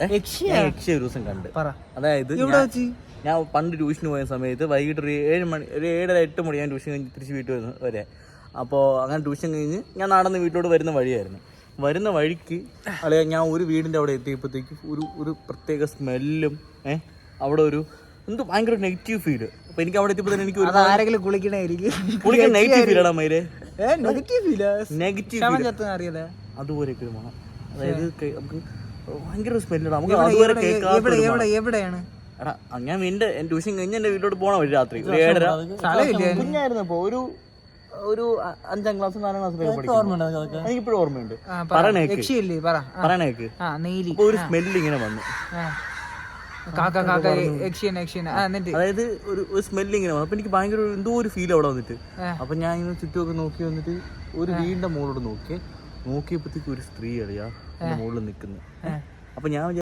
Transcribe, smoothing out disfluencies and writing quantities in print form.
ഞാൻ യക്ഷിയെ ഒരു ദിവസം കണ്ട്. അതായത് ഞാൻ പണ്ട് ട്യൂഷന് പോയ സമയത്ത് വൈകിട്ട് ഒരു 7 മണി, ഒരു 7:30-8 മണി ഞാൻ ട്യൂഷൻ കഴിഞ്ഞ് തിരിച്ച് വീട്ടിൽ വരെ. അപ്പോൾ അങ്ങനെ ട്യൂഷൻ കഴിഞ്ഞ് ഞാൻ നടന്ന് വീട്ടിലോട്ട് വരുന്ന വഴിയായിരുന്നു. വരുന്ന വഴിക്ക് അല്ലെങ്കിൽ ഞാൻ ഒരു വീടിൻ്റെ അവിടെ എത്തിയപ്പോഴത്തേക്ക് ഒരു പ്രത്യേക സ്മെല്ലും അവിടെ ഒരു എന്തോ ഭയങ്കര നെഗറ്റീവ് ഫീല്. അപ്പൊ എനിക്ക് അവിടെ എത്തിയപ്പോൾ തന്നെ എനിക്ക് കുളിക്കാൻ നെഗറ്റീവ് ഫീലാടാ മയിലെ, നെഗറ്റീവ് അതുപോലെയൊക്കെ ഒരു മണം. അതായത് നമുക്ക് ഭയങ്കര സ്മെല്ലാണ്. നമുക്ക് അതുവരെ കേൾക്കാതെയാണ്. എടാ ഞാൻ എന്റെ ട്യൂഷൻ കഴിഞ്ഞ് എന്റെ വീട്ടിലോട്ട് പോണ വഴി രാത്രി 7:30 കുഞ്ഞായിരുന്നപ്പോ ഒരു 5ാം ക്ലാസ് 4ാം ക്ലാസ്സിലൊക്കെ പഠിക്കും. എനിക്കിപ്പോഴും ഓർമ്മയുണ്ട്. പറയണേക്ക് അപ്പൊ ഒരു സ്മെല്ല് ഇങ്ങനെ വന്നു. അതായത് ഒരു സ്മെല്ല് ഇങ്ങനെ വന്നു. അപ്പൊ എനിക്ക് ഭയങ്കര എന്തോ ഒരു ഫീൽ അവിടെ വന്നിട്ട്. അപ്പൊ ഞാൻ ഇങ്ങനെ ചുറ്റുമൊക്കെ നോക്കി വന്നിട്ട് ഒരു വീടിന്റെ മുകളിലോട്ട് നോക്കിയപ്പോഴത്തേക്ക് ഒരു സ്ത്രീ അറിയാ മുകളിൽ നിൽക്കുന്നത്. അപ്പൊ ഞാൻ